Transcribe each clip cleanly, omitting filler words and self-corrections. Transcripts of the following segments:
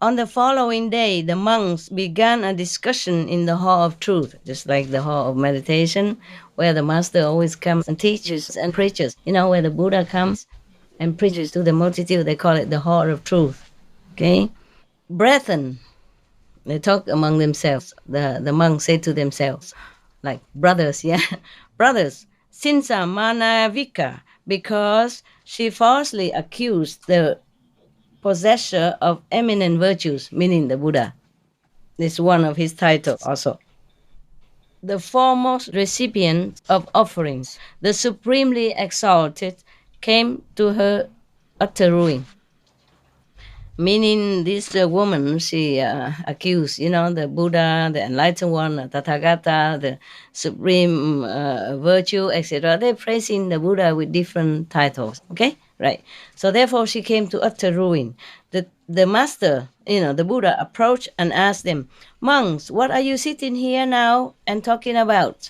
On the following day, the monks began a discussion in the Hall of Truth, just like the Hall of Meditation, where the master always comes and teaches and preaches. You know, where the Buddha comes and preaches to the multitude, they call it the Hall of Truth. Okay? Brethren, they talk among themselves. The monks say to themselves, like brothers, yeah? Brothers, Cinca Manavika, because she falsely accused the possessor of eminent virtues, meaning the Buddha. This is one of his titles also. The foremost recipient of offerings, the supremely exalted, came to her utter ruin. Meaning this woman, she accused, the Buddha, the enlightened one, Tathagata, the supreme virtue, etc. They're praising the Buddha with different titles, okay? Right. So therefore she came to utter ruin. The master, the Buddha, approached and asked them, monks, what are you sitting here now and talking about?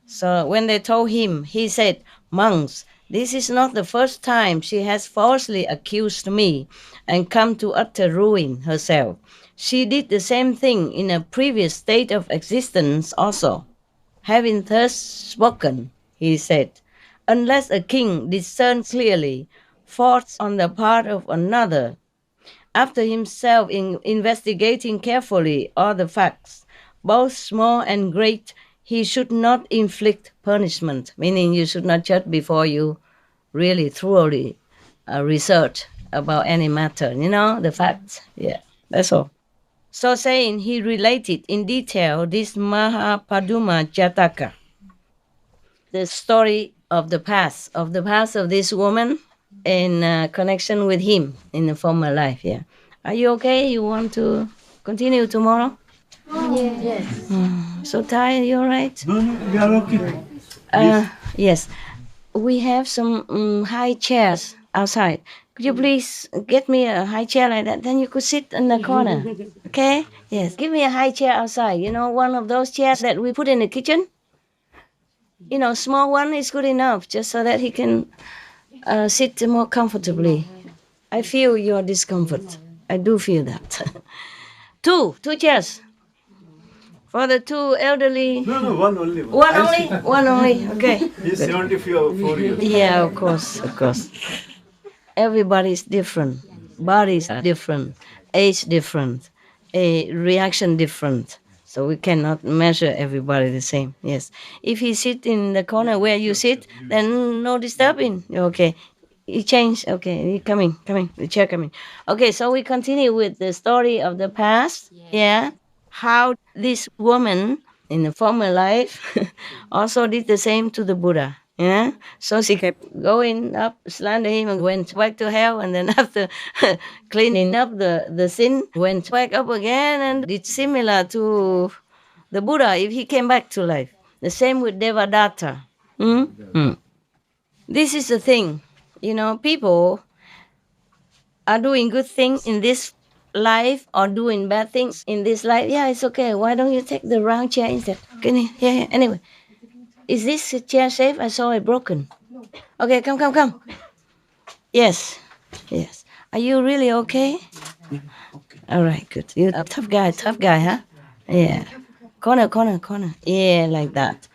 So when they told him, he said, monks, this is not the first time she has falsely accused me and come to utter ruin herself. She did the same thing in a previous state of existence also. Having thus spoken, he said, unless a king discerns clearly faults on the part of another, after himself investigating carefully all the facts, both small and great, he should not inflict punishment, meaning you should not judge before you really thoroughly research about any matter, the facts. Yeah, that's all. So saying, he related in detail this Mahapaduma Jataka, the story of the past of this woman in connection with him in the former life. Yeah. Are you okay? You want to continue tomorrow? Yes. So tired, you all right? No, we are okay. Yes. We have some high chairs outside. Could you please get me a high chair like that? Then you could sit in the corner. Okay? Yes. Give me a high chair outside. One of those chairs that we put in the kitchen. Small one is good enough, just so that he can sit more comfortably. I feel your discomfort. I do feel that. two chairs. For the two elderly. No, one only. One only. Okay. He's 74 years. Yeah, of course. Everybody's different. Bodies are different. Age different. A reaction different. So we cannot measure everybody the same. Yes. If he sit in the corner where you sit, then no disturbing. Okay. He changed. Okay. He coming. The chair coming. Okay. So we continue with the story of the past. Yeah. How this woman in the former life also did the same to the Buddha. Yeah. So she kept going up, slandering him, and went back to hell. And then after cleaning up the sin, went back up again and did similar to the Buddha if he came back to life. The same with Devadatta. This is the thing. People are doing good things in this life or doing bad things in this life. Yeah, it's okay. Why don't you take the round chair instead? Can you? Yeah. Anyway, is this chair safe? I saw it broken. Okay, come. Yes. Are you really okay? All right, good. You're a tough guy, huh? Yeah. Corner. Yeah, like that.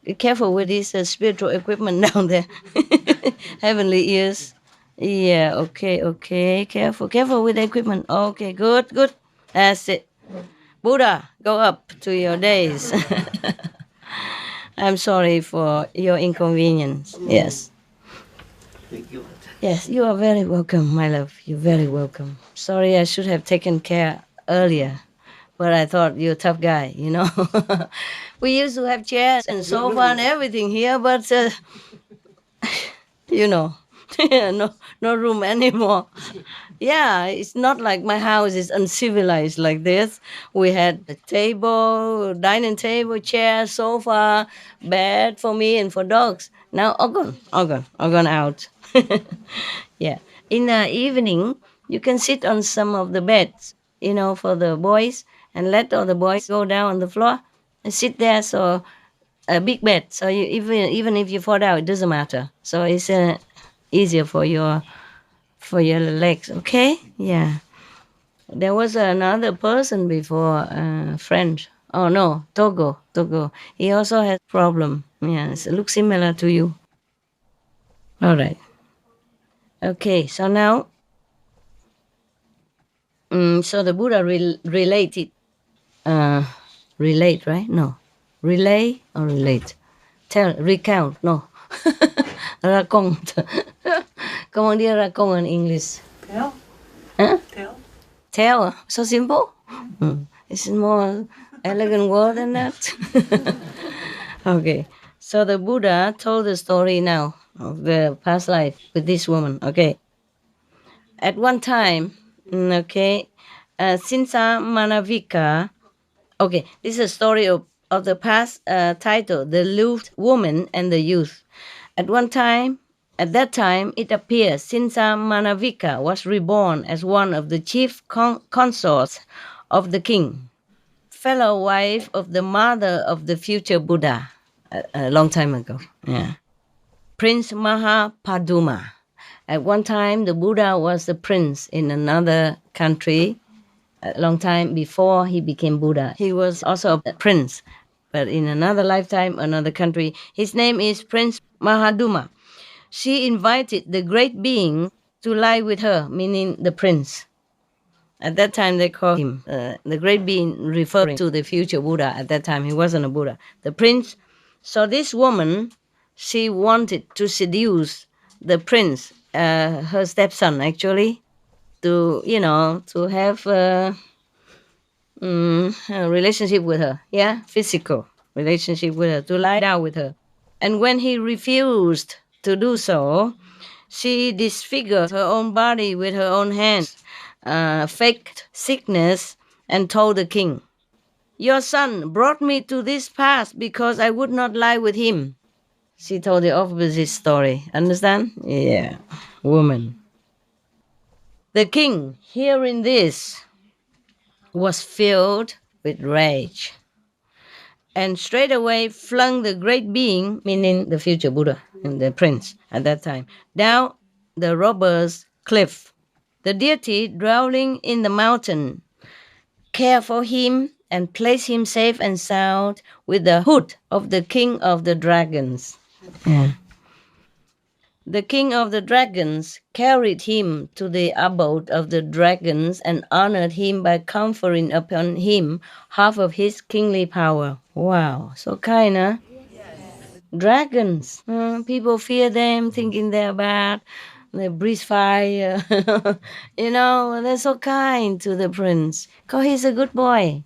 Be careful with this spiritual equipment down there. Heavenly ears. Yeah, okay. Careful with the equipment. Okay, good. That's it. Buddha, go up to your days. I'm sorry for your inconvenience. Yes. Thank you. Yes, you are very welcome, my love. You're very welcome. Sorry, I should have taken care earlier, but I thought you're a tough guy, We used to have chairs and sofa and everything here, but, no room anymore. Yeah, it's not like my house is uncivilized like this. We had a table, dining table, chair, sofa, bed for me and for dogs. Now all gone out. Yeah. In the evening, you can sit on some of the beds, for the boys, and let all the boys go down on the floor and sit there. So a big bed. So you, even if you fall down, it doesn't matter. So it's easier for your legs. Okay. Yeah. There was another person before, French. Oh no, Togo. He also has problem. Yes, it looks similar to you. All right. Okay, so now, so the Buddha related, uh, relate, right? No, relay or relate? Recount, no. Raconte. Comment dire raconte in English? Tell. Huh? Tell. Tell, so simple? It's more elegant word than that. Okay, so the Buddha told the story now of the past life with this woman. Okay, at one time, Cinca Manavika. Okay, this is a story of the past, title, The Lewd Woman and the Youth. At that time, it appears Cinca Manavika was reborn as one of the chief consorts of the king, fellow wife of the mother of the future Buddha, a long time ago. Yeah. Prince Mahapaduma. At one time, the Buddha was the prince in another country. A long time before he became Buddha, he was also a prince, but in another lifetime, another country. His name is Prince Mahaduma. She invited the great being to lie with her, meaning the prince. At that time, they called him the great being, referring to the future Buddha. At that time, he wasn't a Buddha. The prince. So this woman, she wanted to seduce the prince, her stepson, actually, to have a relationship with her. Yeah, physical relationship with her, to lie down with her. And when he refused to do so, she disfigured her own body with her own hands, faked sickness, and told the king, "Your son brought me to this pass because I would not lie with him." She told the opposite story. Understand? Yeah. Woman. The king, hearing this, was filled with rage and straightway flung the great being, meaning the future Buddha and the prince at that time, down the robber's cliff. The deity dwelling in the mountain cared for him and placed him safe and sound with the hood of the king of the dragons. Yeah. The king of the dragons carried him to the abode of the dragons and honored him by conferring upon him half of his kingly power. Wow, so kind, huh? Dragons. People fear them, thinking they're bad. They breathe fire. They're so kind to the prince because he's a good boy.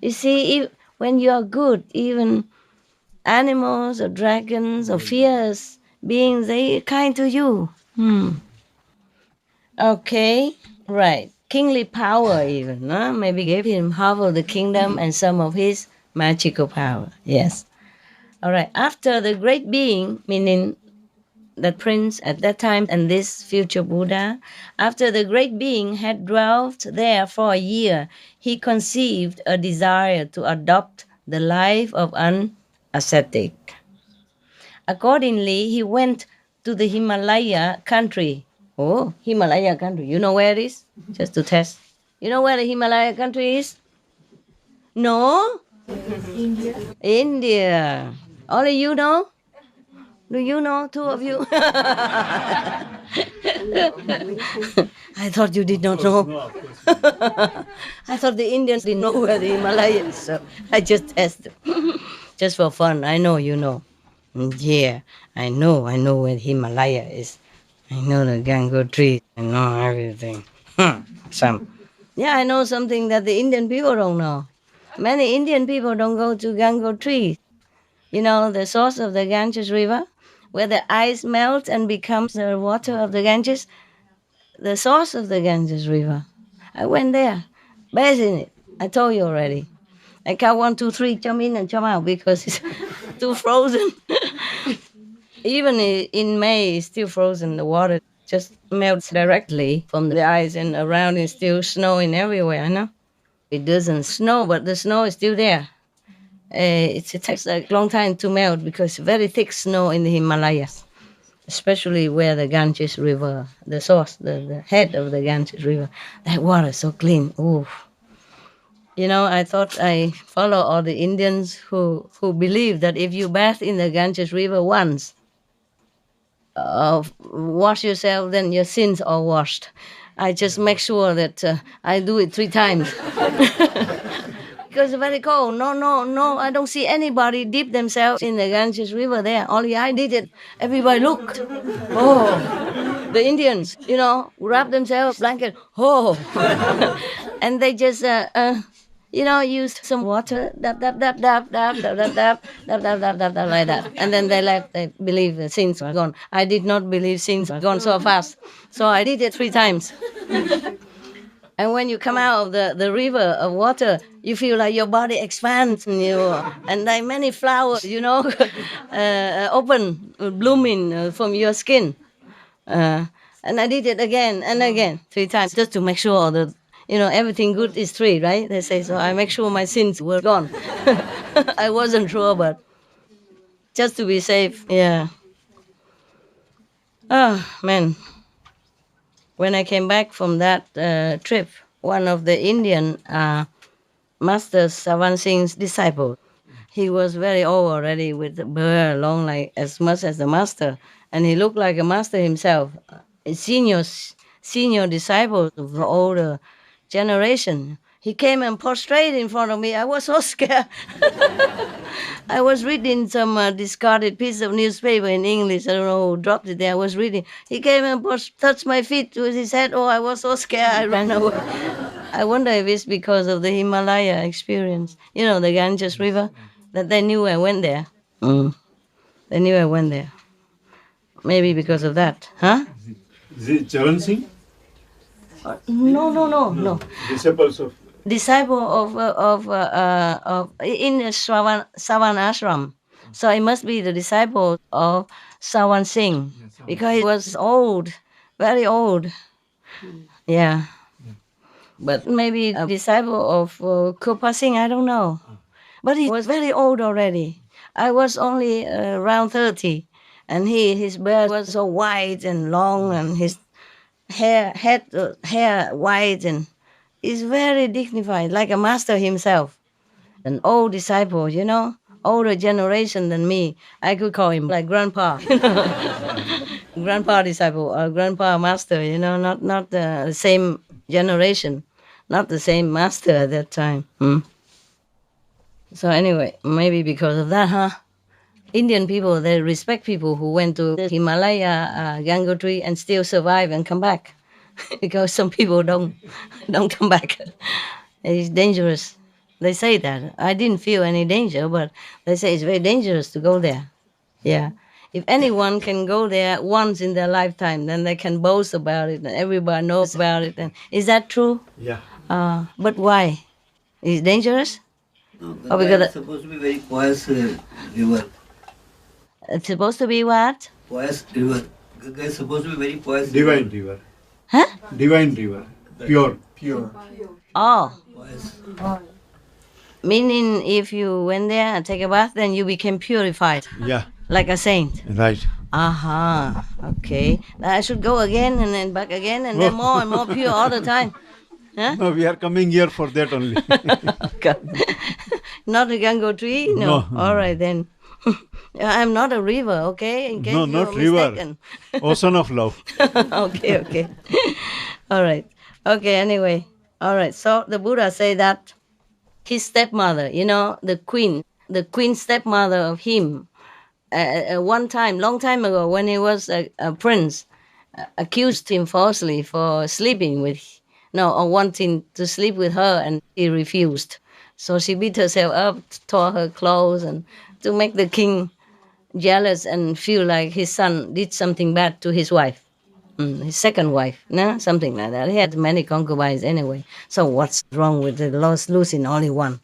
You see, when you are good, even animals or dragons or fierce beings, they are kind to you. Okay, right. Kingly power even, huh? Maybe gave him half of the kingdom and some of his magical power. Yes. All right. After the great being, meaning that prince at that time and this future Buddha, after the great being had dwelt there for a year, he conceived a desire to adopt the life of an ascetic. Accordingly, he went to the Himalaya country. Oh, Himalaya country. You know where it is? Just to test. You know where the Himalaya country is? No? India. Only you know? Do you know, two of you? I thought you did not know. I thought the Indians didn't know where the Himalayas, so I just tested. Just for fun. I know you know. Yeah, I know where the Himalaya is. I know the Gango tree. I know everything. Yeah, I know something that the Indian people don't know. Many Indian people don't go to Gango tree. You know, the source of the Ganges River, where the ice melts and becomes the water of the Ganges, the source of the Ganges River. I went there, bathed in it. I told you already. I count 1, 2, 3, jump in and jump out because it's too frozen. Even in May, it's still frozen. The water just melts directly from the ice, and around is still snowing everywhere. I know it doesn't snow, but the snow is still there. It takes a long time to melt because very thick snow in the Himalayas. especially where the Ganges River, the source, the head of the Ganges River, that water is so clean. Ooh. You know, I thought I follow all the Indians who believe that if you bathe in the Ganges River once, wash yourself, then your sins are washed. I just make sure that I do it 3 times. Because it's very cold. No, I don't see anybody dip themselves in the Ganges River there. Only I did it. Everybody looked. Oh, the Indians, wrap themselves blanket. Oh, and they just used some water, dab, dab, dab, dab, dab, dab, dab, dab, dab, dab, dab, dab, dab, like that. And then they left. They believe the sins are gone. I did not believe sins are gone so fast. So I did it 3 times. And when you come out of the river of water, you feel like your body expands, and like many flowers, open, blooming from your skin. And I did it again and again, 3 times, just to make sure that, everything good is 3, right? They say, so I make sure my sins were gone. I wasn't sure, but just to be safe, yeah. Oh, man. When I came back from that trip, one of the Indian Master Savan Singh's disciples, he was very old already with the beard long like as much as the master, and he looked like a master himself. A senior disciple of the older generation. He came and prostrated in front of me. I was so scared. I was reading some discarded piece of newspaper in English. I don't know who dropped it there. I was reading. He came and touched my feet with his head. Oh, I was so scared. I ran away. I wonder if it's because of the Himalaya experience. The Ganges River, that they knew I went there. They knew I went there. Maybe because of that. Huh? Is it Charan Singh? No. Disciple of in the Savan Ashram. So it must be the disciple of Savan Singh, because he was old, very old. Yeah. But maybe a disciple of Kirpa Singh, I don't know. But he was very old already. I was only around 30, and his beard was so white and long, and his hair white, and he's very dignified, like a master himself. An old disciple, older generation than me. I could call him like grandpa, grandpa disciple or grandpa master, not the same generation, not the same master at that time. So anyway, maybe because of that, huh? Indian people, they respect people who went to the Himalaya Gangotri and still survive and come back. Because some people don't come back. It's dangerous. They say that. I didn't feel any danger, but they say it's very dangerous to go there. Yeah. If anyone can go there once in their lifetime, then they can boast about it and everybody knows about it. And is that true? Yeah. But why? Is it dangerous? No, Ganga is supposed to be very pious river. It's supposed to be what? Pious river. Ganga is supposed to be very pious Divine river. Huh? Divine river. Pure. Oh. Pious. Meaning if you went there and take a bath, then you became purified. Yeah. Like a saint. Right. Aha. Okay. I should go again and then back again and then more and more pure all the time. Huh? No, we are coming here for that only. God. Not a Gangotri? No. All right then. I'm not a river, okay? In case No, you're not river. mistaken. Ocean of love. Okay. All right. Okay, anyway. All right. So the Buddha say that his stepmother, the queen stepmother of him, one time, long time ago, when he was a prince, accused him falsely for sleeping with, or wanting to sleep with her, and he refused. So she beat herself up, tore her clothes, and to make the king jealous and feel like his son did something bad to his wife, his second wife, something like that. He had many concubines anyway. So what's wrong with the losing only one?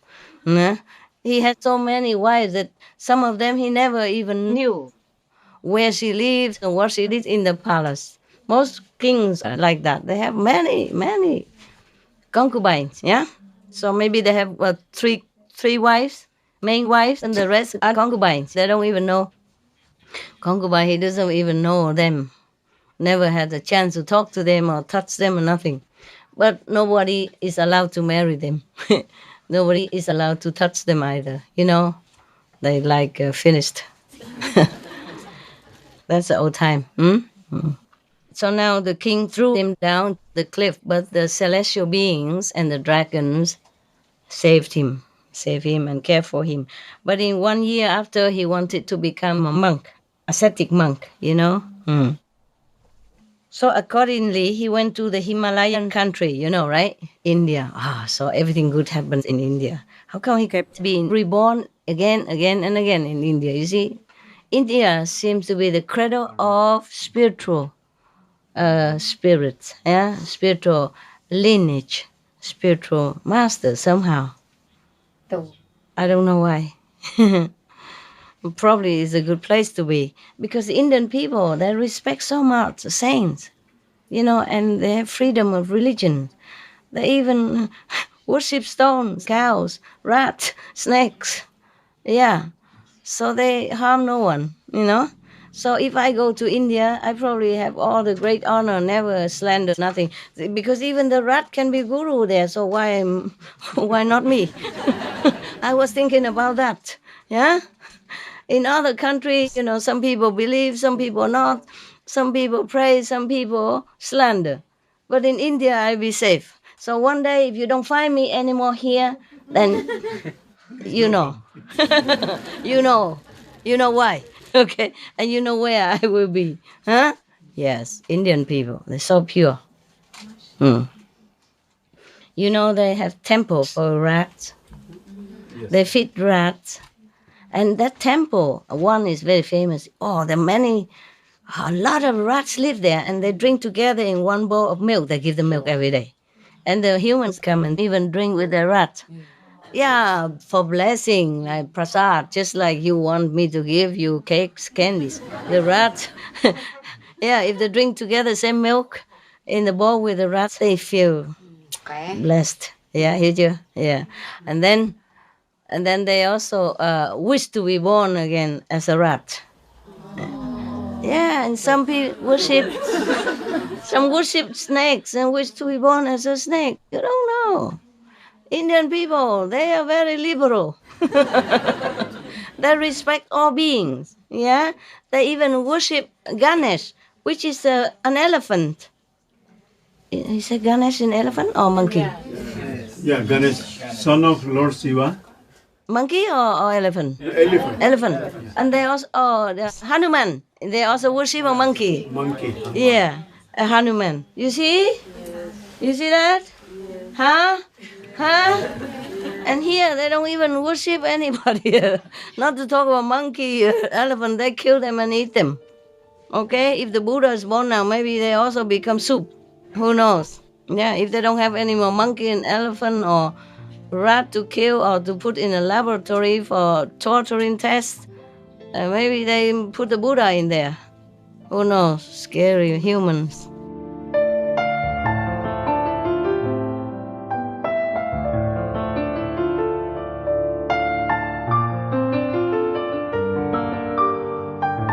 He had so many wives that some of them he never even knew where she lived and what she did in the palace. Most kings are like that. They have many concubines, yeah? So maybe they have three wives, main wives, and the rest are concubines. They don't even know. Concubine, he doesn't even know them. Never had a chance to talk to them or touch them or nothing. But nobody is allowed to marry them. Nobody is allowed to touch them either. They finished. That's the old time. So now the king threw him down the cliff, but the celestial beings and the dragons saved him and cared for him. But in 1 year after, he wanted to become a monk, ascetic monk. So accordingly, he went to the Himalayan country, right? India. So everything good happens in India. How come he kept being reborn again and again in India? You see, India seems to be the cradle of spiritual spirits, spiritual lineage, spiritual master somehow. I don't know why. Probably it's a good place to be because the Indian people, they respect so much the saints, and they have freedom of religion. They even worship stones, cows, rats, snakes. Yeah. So they harm no one, So if I go to India, I probably have all the great honor, never slander, nothing. Because even the rat can be guru there, so why not me? I was thinking about that, yeah? In other countries, some people believe, some people not. Some people praise, some people slander. But in India, I'll be safe. So one day, if you don't find me anymore here, then you know. you know why. Okay? And you know where I will be. Huh? Yes, Indian people, they're so pure. They have temple for rats. Yes. They feed rats. And that temple, one is very famous. There are a lot of rats live there, and they drink together in one bowl of milk. They give them milk every day. And the humans come and even drink with the rats. Yeah, for blessing, like prasad, just like you want me to give you cakes, candies. The rats, if they drink together same milk in the bowl with the rats, they feel blessed. Yeah, hear you? Yeah. And then they also wish to be born again as a rat. Yeah, and some people worship snakes and wish to be born as a snake. You don't know. Indian people, they are very liberal. They respect all beings. Yeah, they even worship Ganesh, which is an elephant. Is it Ganesh an elephant or monkey? Yeah, Ganesh, son of Lord Shiva. Monkey or elephant? Elephant. And they also, Hanuman. They also worship a monkey. Monkey. Yeah, a Hanuman. You see? You see that? Huh? And here they don't even worship anybody. Not to talk about monkey, elephant. They kill them and eat them. Okay? If the Buddha is born now, maybe they also become soup. Who knows? Yeah, if they don't have any more monkey and elephant or rat to kill or to put in a laboratory for torturing tests, maybe they put the Buddha in there. Who knows? Scary humans.